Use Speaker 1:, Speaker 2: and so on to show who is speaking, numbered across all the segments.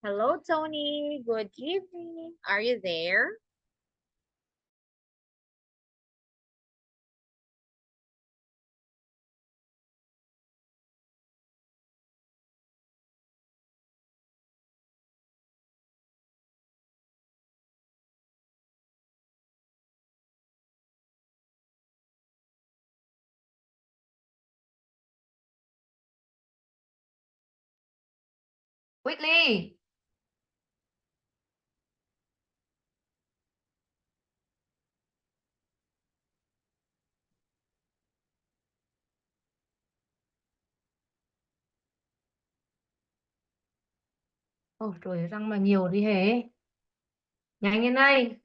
Speaker 1: Hello, Tony. Good evening. Are you there?
Speaker 2: Whitley. Ôi trời, răng mà nhiều đi hề. Nhanh lên đây.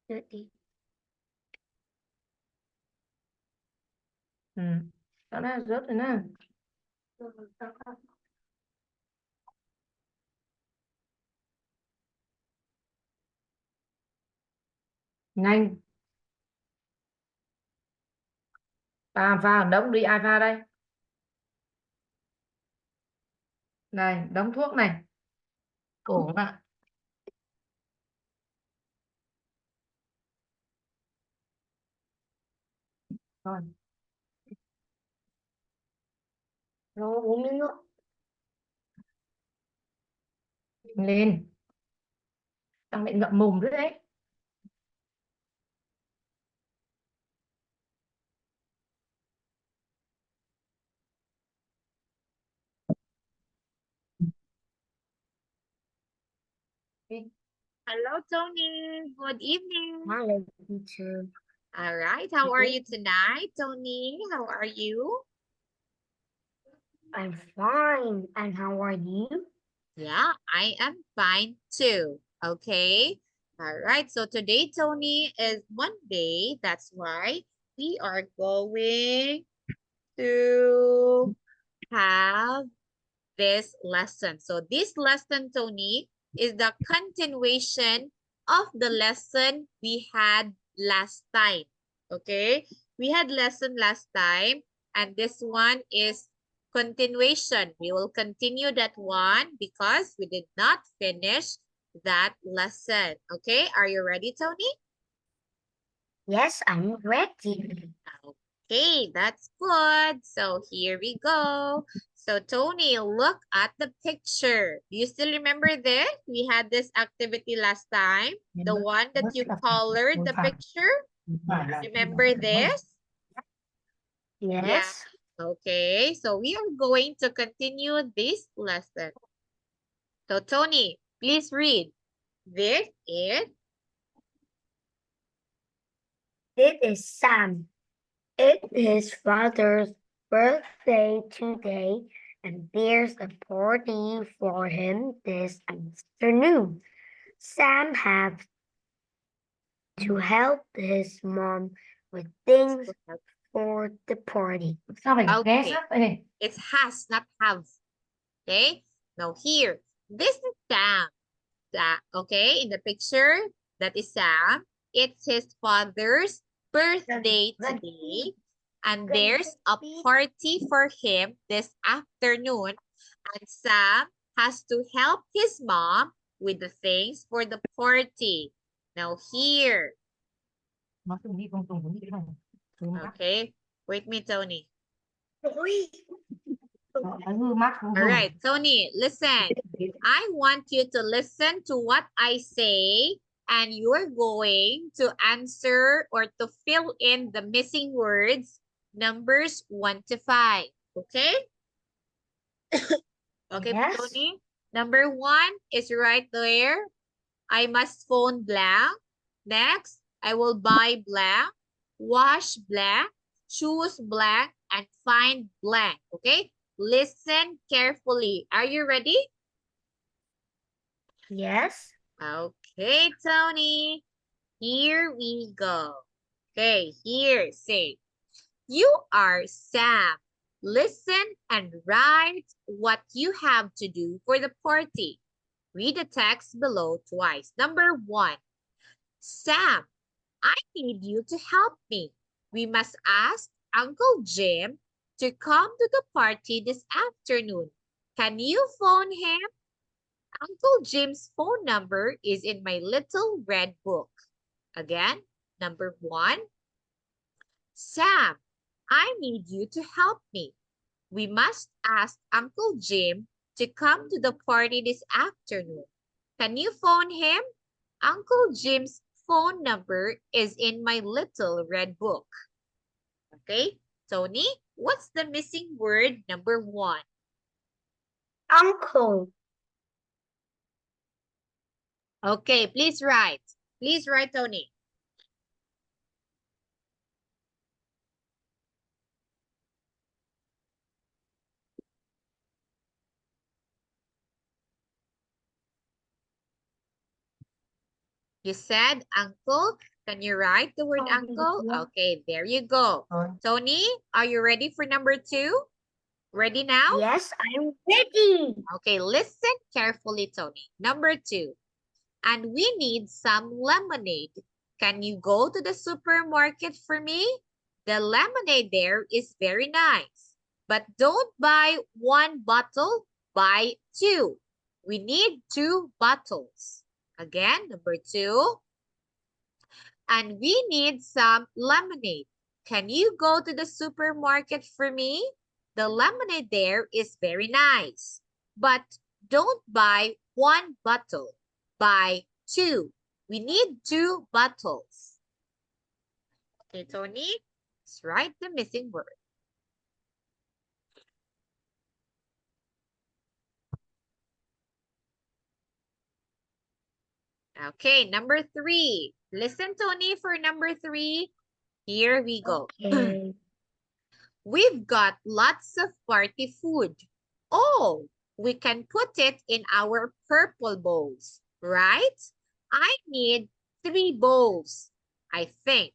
Speaker 1: Đi.
Speaker 2: Ừ. Đó là rớt rồi nè. Nhanh. Pha đống đi, ai pha đây? Này, đống thuốc này. Cổ ạ. Rồi.
Speaker 1: Rồi, uống miếng nước.
Speaker 2: Lên. Đang bị ngậm mồm nữa đấy. Đi.
Speaker 1: Hello, Tony. Good evening.
Speaker 3: Hello, teacher.
Speaker 1: All right. How are you tonight, Tony? How are you?
Speaker 3: I'm fine. And how are you?
Speaker 1: Yeah, I am fine too. Okay. All right. So today, Tony, is Monday. That's why we are going to have this lesson. So this lesson, Tony, is the continuation of the lesson we had last time. Okay? We had lesson last time, and this one is continuation. We will continue that one because we did not finish that lesson. Okay? Are you ready, Tony?
Speaker 3: Yes, I'm ready.
Speaker 1: Okay, that's good. So here we go. So Tony, look at the picture. Do you still remember this? We had this activity last time. The one that you colored the picture. Remember this?
Speaker 3: Yes.
Speaker 1: Okay, so we are going to continue this lesson. So Tony, please read. This
Speaker 3: This is Sam. It's his father's birthday today, and there's a party for him this afternoon. Sam has to help his mom with things for the party.
Speaker 2: Sao phải
Speaker 1: Okay.
Speaker 2: ghé sát vậy này?
Speaker 1: It has, not have. Okay, now here, this is Sam. Okay, in the picture, that is Sam. It's his father's birthday today. And there's a party for him this afternoon. And Sam has to help his mom with the things for the party. Now here,
Speaker 2: Nó từng đi con tùng đi này.
Speaker 1: okay, wait me, Tony.
Speaker 2: Hư mắt không
Speaker 1: All right, Tony, listen. I want you to listen to what I say, and you're going to answer or to fill in the missing words, numbers 1 to 5. Okay? Okay,
Speaker 3: Yes.
Speaker 1: Tony? Number 1 is right there. I must phone blank. Next, I will buy blank, wash blank, choose blank, and find blank. Okay? Listen carefully. Are you ready?
Speaker 3: Yes.
Speaker 1: Okay, Tony. Here we go. Okay, here, say, you are Sam. Listen and write what you have to do for the party. Read the text below twice. Number 1, Sam, I need you to help me. We must ask Uncle Jim to come to the party this afternoon. Can you phone him? Uncle Jim's phone number is in my little red book. Again, number 1. Sam, I need you to help me. We must ask Uncle Jim to come to the party this afternoon. Can you phone him? Uncle Jim's phone number is in my little red book. Okay, Tony, what's the missing word number 1?
Speaker 3: Uncle.
Speaker 1: Okay, please write. Please write, Tony. You said uncle. Can you write the word uncle? Okay, there you go. Tony, are you ready for number 2? Ready now?
Speaker 3: Yes, I'm ready.
Speaker 1: Okay, listen carefully, Tony. Number 2. And we need some lemonade. Can you go to the supermarket for me? The lemonade there is very nice. But don't buy 1 bottle, buy 2. We need 2 bottles. Again, number 2. And we need some lemonade. Can you go to the supermarket for me? The lemonade there is very nice. But don't buy 1 bottle. Buy 2. We need 2 bottles. Okay, Tony, let's write the missing word. Okay, number 3. Listen, Tony, for number 3. Here we go.
Speaker 3: Okay.
Speaker 1: We've got lots of party food. Oh, we can put it in our purple bowls, right? I need 3 bowls, I think.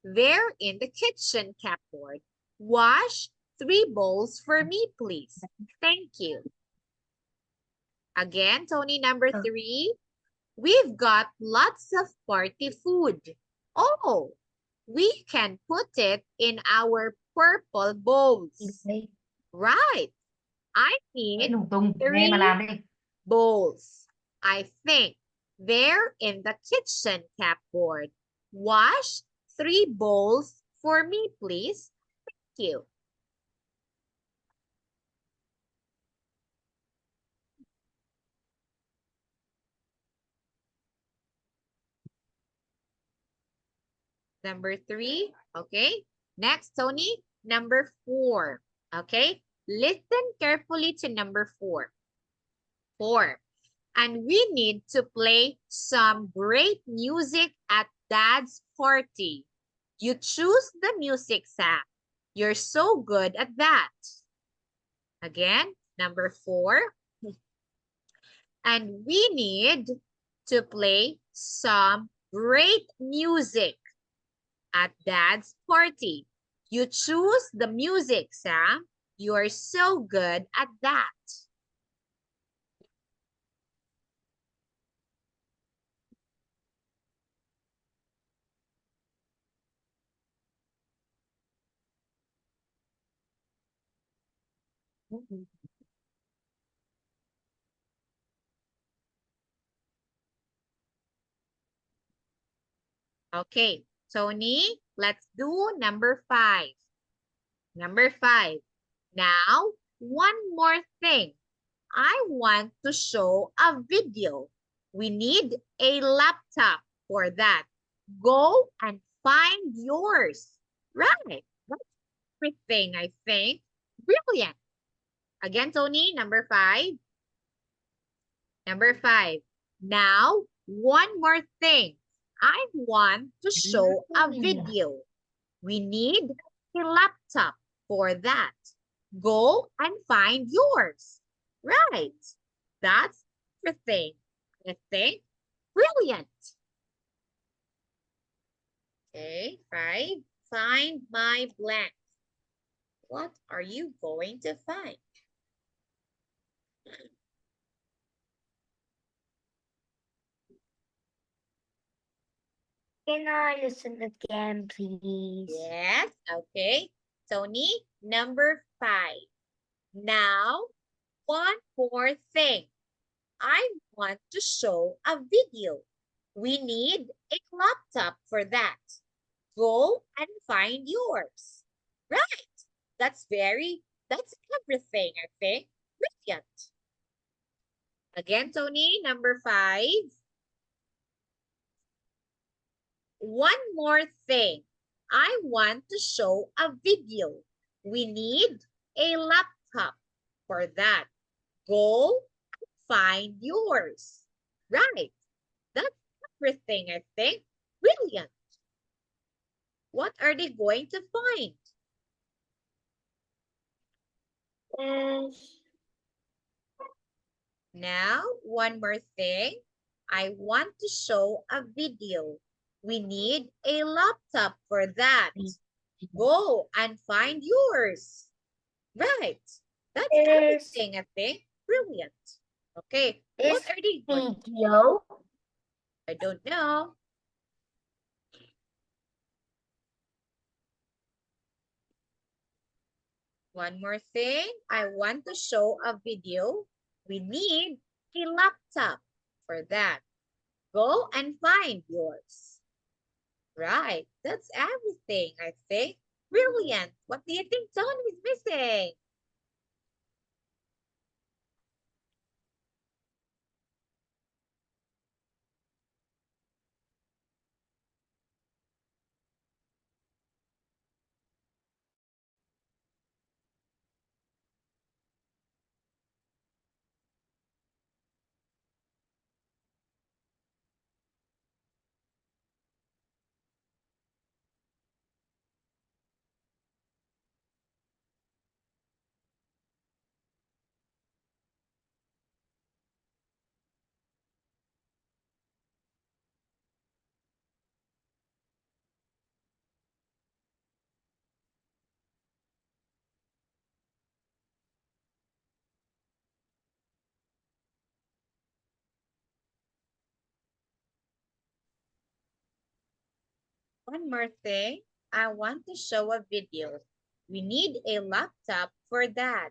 Speaker 1: They're in the kitchen cupboard. Wash 3 bowls for me, please. Thank you. Again, Tony, number 3. We've got lots of party food. Oh, we can put it in our purple bowls.
Speaker 3: Okay.
Speaker 1: Right. I
Speaker 2: Đấy,
Speaker 1: need
Speaker 2: lung tung, nghe
Speaker 1: 3
Speaker 2: mà làm đi.
Speaker 1: bowls. I think they're in the kitchen cupboard. Wash 3 bowls for me, please. Thank you. Number 3. Okay. Next, Tony. Number 4. Okay. Listen carefully to number 4. 4. And we need to play some great music at Dad's party. You choose the music, Sam. You're so good at that. Again, number 4. And we need to play some great music at Dad's party. You choose the music, Sam. You are so good at that. Okay, Tony, let's do number 5. Number 5. Now, one more thing. I want to show a video. We need a laptop for that. Go and find yours. Right. That's everything, I think. Brilliant. Again, Tony, number 5. Number 5. Now, one more thing. I want to show a video. We need a laptop for that. Go and find yours. Right. That's everything. I think. Brilliant. Okay, 5. Find my blank. What are you going to find?
Speaker 3: Can I listen again, please?
Speaker 1: Yes, okay. Tony, number 5. Now, one more thing. I want to show a video. We need a laptop for that. Go and find yours. Right. That's everything, I think. Brilliant. Again, Tony, number 5. One more thing. I want to show a video. We need a laptop for that. Go find yours. Right. That's everything, I think. Brilliant. What are they going to find? Now, one more thing. I want to show a video. We need a laptop for that. Go and find yours. Right. That's everything, I think. Brilliant. Okay. What are they going to do?
Speaker 3: Video.
Speaker 1: I don't know. One more thing. I want to show a video. We need a laptop for that. Go and find yours. Right. That's everything, I think. Brilliant. What do you think Tony is missing? One more thing. I want to show a video. We need a laptop for that.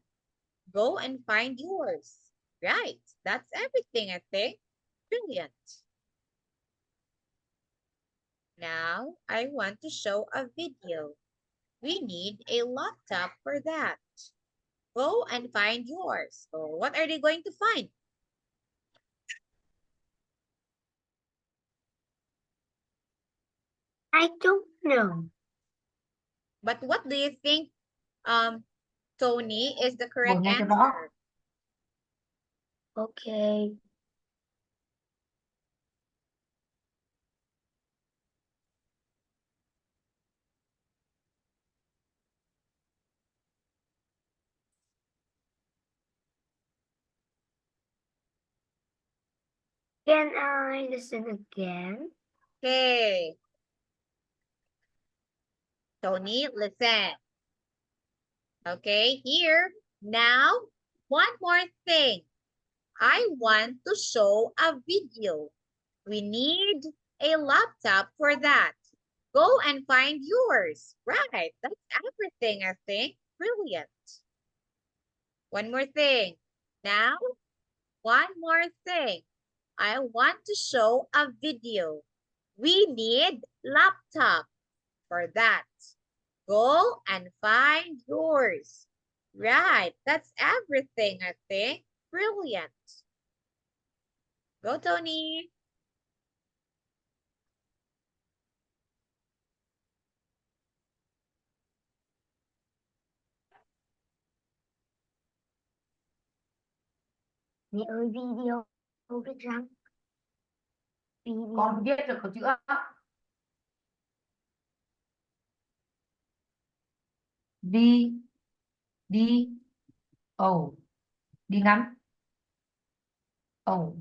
Speaker 1: Go and find yours. Right. That's everything, I think. Brilliant. Now, I want to show a video. We need a laptop for that. Go and find yours. So what are they going to find?
Speaker 3: I don't know.
Speaker 1: But what do you think, Tony, is the correct
Speaker 2: nghe cho rõ.
Speaker 1: answer?
Speaker 3: Okay. Can I listen again?
Speaker 1: Okay. Tony, listen. Okay, here. Now, one more thing. I want to show a video. We need a laptop for that. Go and find yours. Right, that's everything, I think. Brilliant. One more thing. Now, one more thing. I want to show a video. We need laptop for that. Go and find yours. Right, that's everything, I think. Brilliant. Go, Tony.
Speaker 3: Mẹ ơi video viết răng. Video.
Speaker 2: Con viết được có chữ A. Đi. Đi. Ồ. Đi ngắn. Ồ.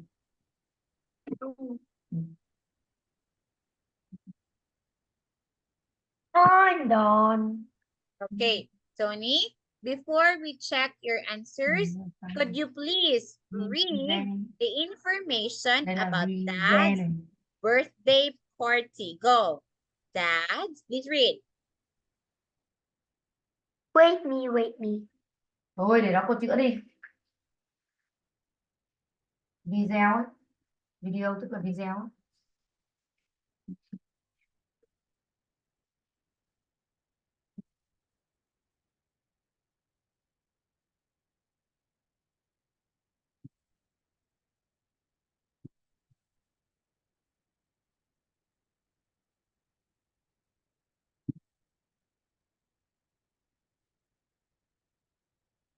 Speaker 3: I'm done.
Speaker 1: Okay, Tony, before we check your answers, could you please read the information
Speaker 2: Đây là
Speaker 1: about
Speaker 2: vì
Speaker 1: Dad's
Speaker 2: này.
Speaker 1: birthday party? Go. Dad, please read.
Speaker 3: Wait me.
Speaker 2: Thôi để đó cô chữa đi. Video ấy. Video tức là video ấy.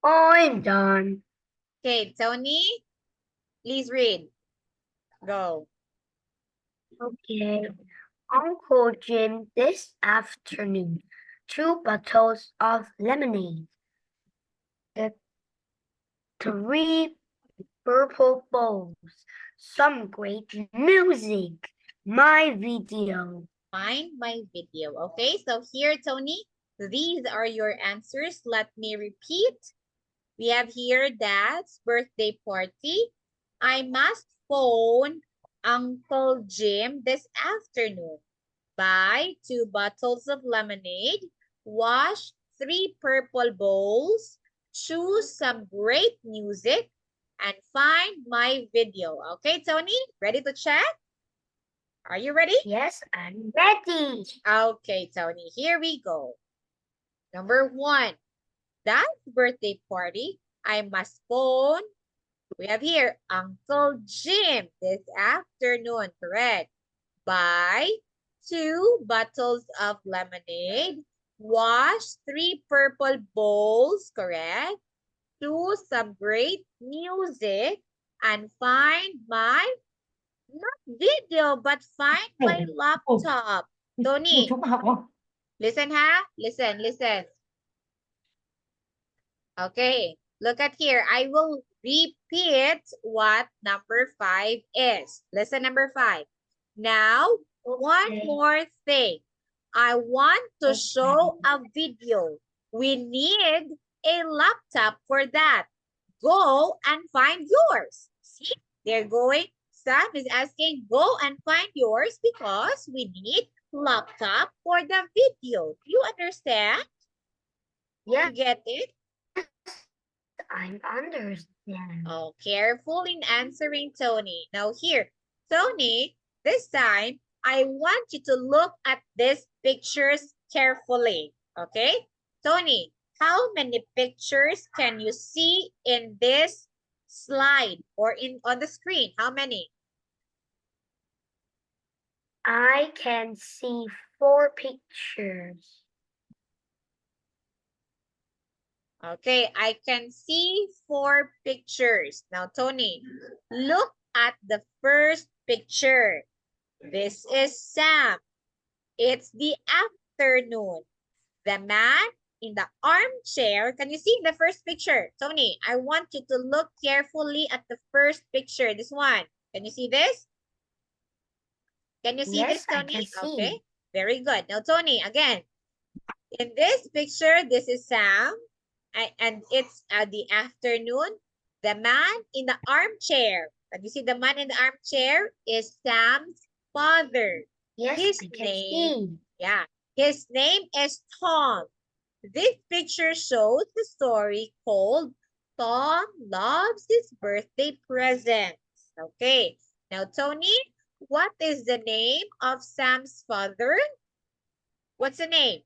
Speaker 3: I'm done.
Speaker 1: Okay, Tony, please read. Go.
Speaker 3: Okay. Uncle Jim this afternoon. 2 bottles of lemonade. The 3 purple bowls. Some great music. My video.
Speaker 1: Find my video. Okay, so here, Tony, these are your answers. Let me repeat. We have here Dad's birthday party. I must phone Uncle Jim this afternoon. Buy 2 bottles of lemonade. Wash 3 purple bowls. Choose some great music. And find my video. Okay, Tony, ready to check? Are you ready?
Speaker 3: Yes, I'm ready.
Speaker 1: Okay, Tony, here we go. Number 1, Dad's birthday party. I must phone. We have here Uncle Jim this afternoon, correct? Buy 2 bottles of lemonade. Wash 3 purple bowls, correct? Choose some great music and find my, not video, but find my laptop.
Speaker 2: Cô
Speaker 1: Tony,
Speaker 2: chú có học không?
Speaker 1: listen ha, listen. Okay, look at here. I will repeat what number 5 is. Listen, number 5. Now, one
Speaker 3: Okay.
Speaker 1: more thing. I want to
Speaker 2: Okay.
Speaker 1: show a video. We need a laptop for that. Go and find yours. See, they're going. Sam is asking, go and find yours because we need laptop for the video. Do you understand?
Speaker 3: Yeah,
Speaker 1: You get it?
Speaker 3: I understand.
Speaker 1: Oh, careful in answering, Tony. Now here, Tony, this time, I want you to look at these pictures carefully, okay? Tony, how many pictures can you see in this slide or on the screen? How many?
Speaker 3: I can see 4 pictures.
Speaker 1: Okay, I can see 4 pictures. Now, Tony, look at the first picture. This is Sam. It's the afternoon. The man in the armchair. Can you see the first picture? Tony, I want you to look carefully at the first picture. This one. Can you see this? Can you see this,
Speaker 3: Yes, I
Speaker 1: Tony?
Speaker 3: can see.
Speaker 1: Okay, very good. Now, Tony, again. In this picture, this is Sam. And it's the afternoon. The man in the armchair. Can you see the man in the armchair is Sam's father.
Speaker 3: Yes,
Speaker 1: His
Speaker 3: I can
Speaker 1: name,
Speaker 3: see.
Speaker 1: yeah, his name is Tom. This picture shows the story called Tom Loves His Birthday Presents. Okay, now Tony, what is the name of Sam's father? What's the name?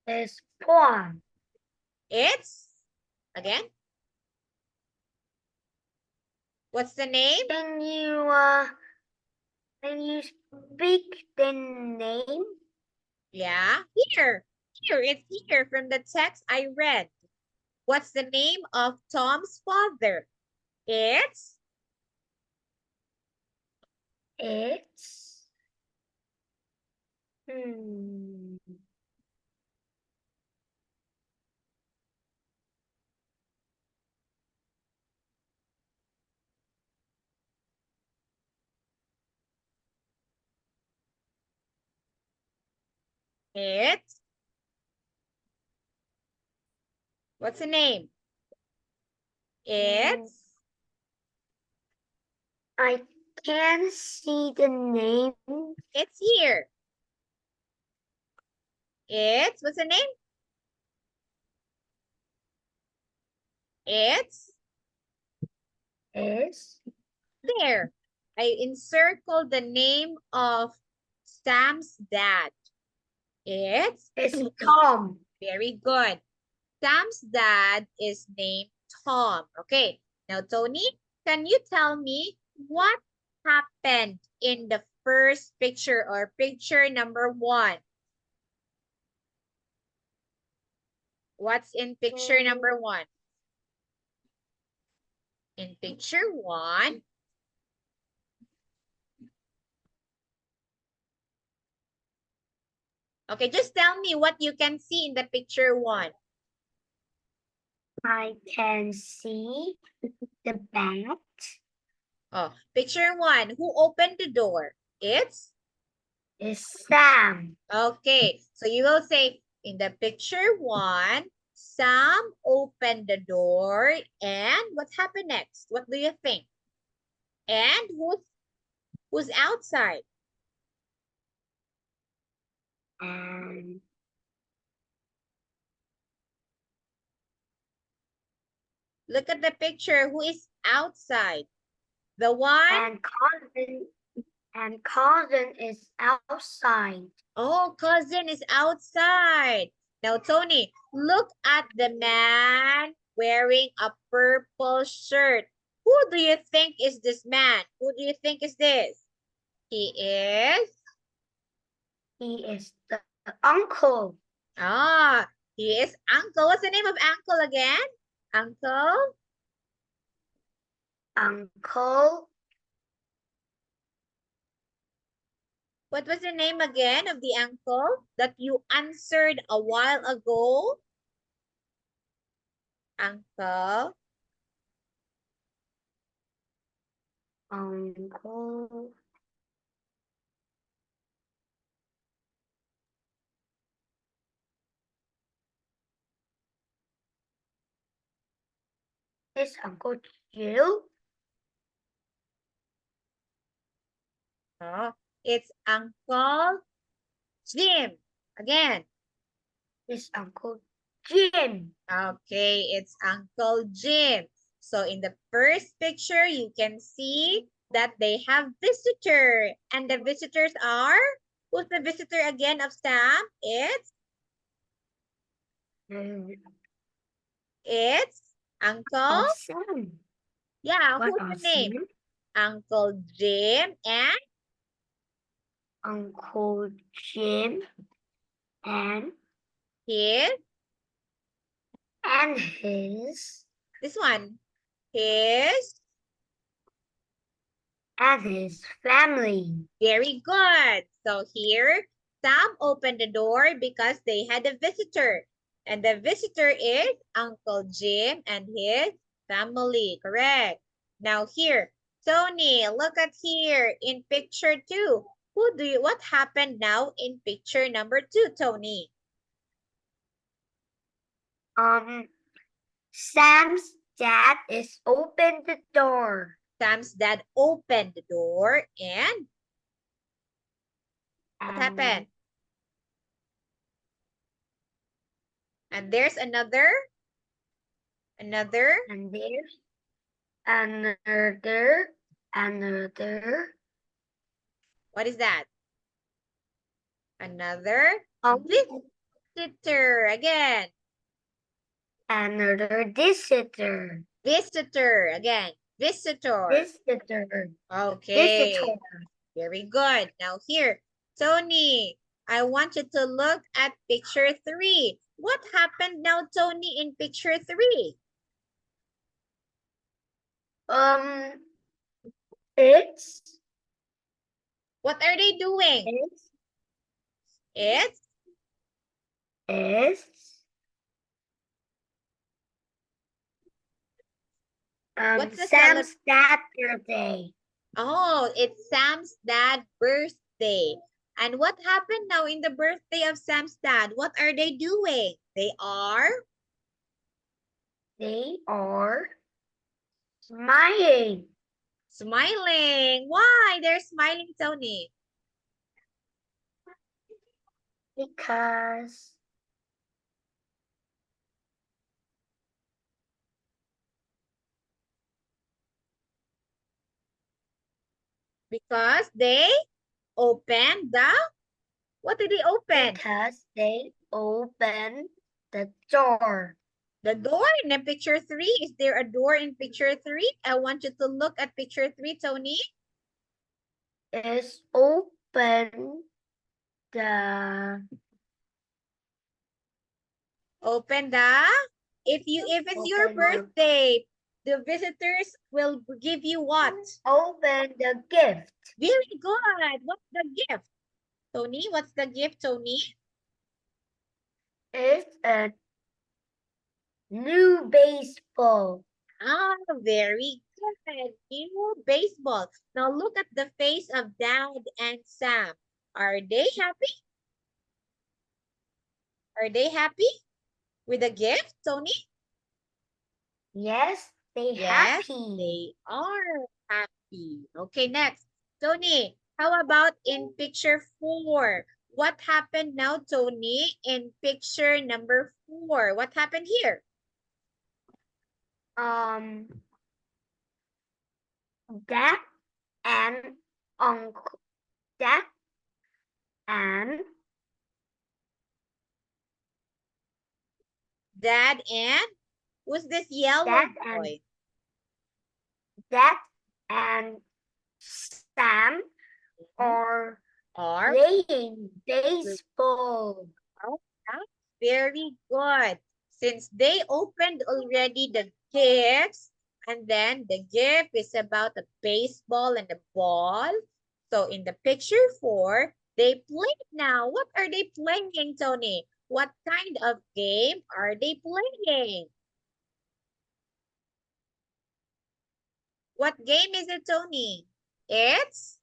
Speaker 3: It's Paul.
Speaker 1: It's, again, what's the name?
Speaker 3: Can you speak the name?
Speaker 1: Yeah, here, it's here from the text I read. What's the name of Tom's father? It's
Speaker 3: Hmm.
Speaker 1: what's the name? It's
Speaker 3: I can't see the name.
Speaker 1: it's here. It's what's the name? It's
Speaker 3: Is
Speaker 1: there. I encircled the name of Sam's dad. It's
Speaker 3: Tom.
Speaker 1: very good. Sam's dad is named Tom. Okay, now Tony, can you tell me what happened in the first picture or picture number 1? What's in picture number 1? In picture 1, okay, just tell me what you can see in the picture 1.
Speaker 3: I can see the bat.
Speaker 1: Oh, picture 1, who opened the door? It's
Speaker 3: Is Sam.
Speaker 1: okay. So you will say in the picture 1, Sam opened the door and what happened next? What do you think? And who's outside?
Speaker 3: And
Speaker 1: Look at the picture. Who is outside? The one?
Speaker 3: cousin is outside.
Speaker 1: Oh, cousin is outside. Now, Tony, look at the man wearing a purple shirt. Who do you think is this man? Who do you think is this? He is?
Speaker 3: He is the uncle.
Speaker 1: Ah, he is uncle. What's the name of uncle again? Uncle?
Speaker 3: Uncle.
Speaker 1: What was the name again of the uncle that you answered a while ago? Uncle?
Speaker 3: Uncle. Is Uncle Jill?
Speaker 1: Oh, it's Uncle Jim. Again.
Speaker 3: Is Uncle Jim.
Speaker 1: Okay, it's Uncle Jim. So in the first picture, you can see that they have visitor. And the visitors are? Who's the visitor again of Sam? It's Uncle?
Speaker 3: Sam.
Speaker 1: Yeah,
Speaker 3: What
Speaker 1: who's
Speaker 3: are
Speaker 1: the name?
Speaker 3: Sam?
Speaker 1: Uncle Jim and
Speaker 3: Uncle Jim and
Speaker 1: his,
Speaker 3: his
Speaker 1: this one, his,
Speaker 3: family.
Speaker 1: very good. So here, Sam opened the door because they had a visitor. And the visitor is Uncle Jim and his family, correct? Now here, Tony, look at here in picture 2. What happened now in picture number 2, Tony?
Speaker 3: Sam's dad is open the door.
Speaker 1: Sam's dad opened the door and what happened? And there's another.
Speaker 3: And there's another.
Speaker 1: What is that? Another visitor again.
Speaker 3: Another visitor.
Speaker 1: Visitor again. Visitor.
Speaker 3: Visitor.
Speaker 1: Okay.
Speaker 3: Visitor.
Speaker 1: Very good. Now here, Tony, I want you to look at picture 3. What happened now, Tony, in picture 3?
Speaker 3: It's.
Speaker 1: What are they doing? It's what's the
Speaker 3: Sam's dad's birthday.
Speaker 1: Oh, it's Sam's dad's birthday. And what happened now in the birthday of Sam's dad? What are they doing? They are
Speaker 3: Smiling.
Speaker 1: smiling. Why? They're smiling, Tony.
Speaker 3: Because
Speaker 1: Because they opened the, what did they open?
Speaker 3: Because they opened the door.
Speaker 1: The door in the picture 3. Is there a door in picture 3? I want you to look at picture 3, Tony.
Speaker 3: Is open the
Speaker 1: Open the, if it's your
Speaker 3: Open the-
Speaker 1: birthday, the visitors will give you what?
Speaker 3: open the gift.
Speaker 1: Very good. What's the gift? Tony, what's the gift, Tony?
Speaker 3: It's a new baseball.
Speaker 1: Ah, very good. New baseball. Now look at the face of Dad and Sam. Are they happy? Are they happy with the gift, Tony?
Speaker 3: Yes, they
Speaker 1: Yes,
Speaker 3: happy.
Speaker 1: they are happy. Okay, next. Tony, how about in picture 4? What happened now, Tony, in picture number 4? What happened here?
Speaker 3: Dad and uncle. Dad and
Speaker 1: Dad and, who's this yellow
Speaker 3: Dad and-
Speaker 1: boy?
Speaker 3: Dad and Sam are
Speaker 1: Or,
Speaker 3: playing baseball.
Speaker 1: very good. Since they opened already the gifts, and then the gift is about a baseball and a ball. So in the picture 4, they played now. What are they playing, Tony? What kind of game are they playing? What game is it, Tony? It's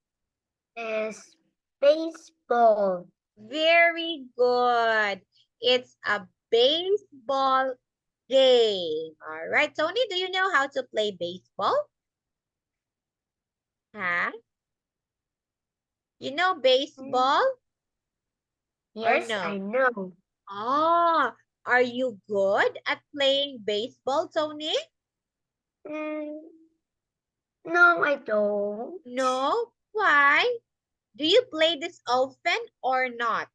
Speaker 3: Is baseball.
Speaker 1: very good. It's a baseball game. All right, Tony, do you know how to play baseball? Huh? You know baseball?
Speaker 3: Yes,
Speaker 1: no?
Speaker 3: I know.
Speaker 1: Ah, are you good at playing baseball, Tony?
Speaker 3: No, I don't.
Speaker 1: No? Why? Do you play this often or not?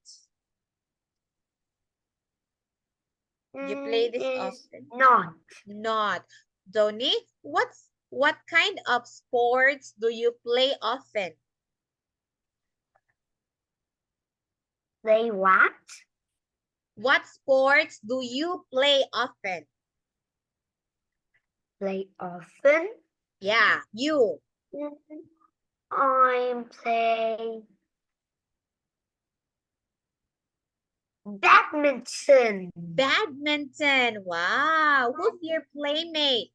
Speaker 1: You play this
Speaker 3: Is
Speaker 1: often?
Speaker 3: not.
Speaker 1: Not. Tony, what kind of sports do you play often?
Speaker 3: Play what?
Speaker 1: What sports do you play often?
Speaker 3: Play often.
Speaker 1: Yeah, you.
Speaker 3: I play badminton.
Speaker 1: Badminton. Wow. Who's your playmate?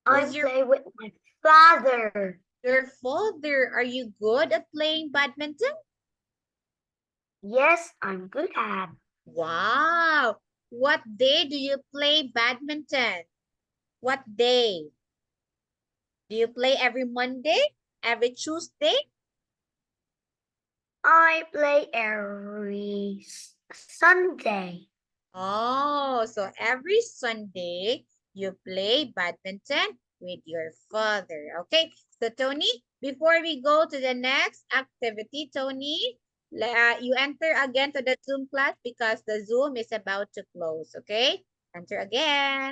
Speaker 3: I
Speaker 1: Who's your-
Speaker 3: play with my father.
Speaker 1: Your father. Are you good at playing badminton?
Speaker 3: Yes, I'm good at.
Speaker 1: Wow. What day do you play badminton? What day? Do you play every Monday? Every Tuesday?
Speaker 3: I play every Sunday.
Speaker 1: Oh, so every Sunday you play badminton with your father. Okay, so Tony, before we go to the next activity, Tony, you enter again to the Zoom class because the Zoom is about to close. Okay, enter again.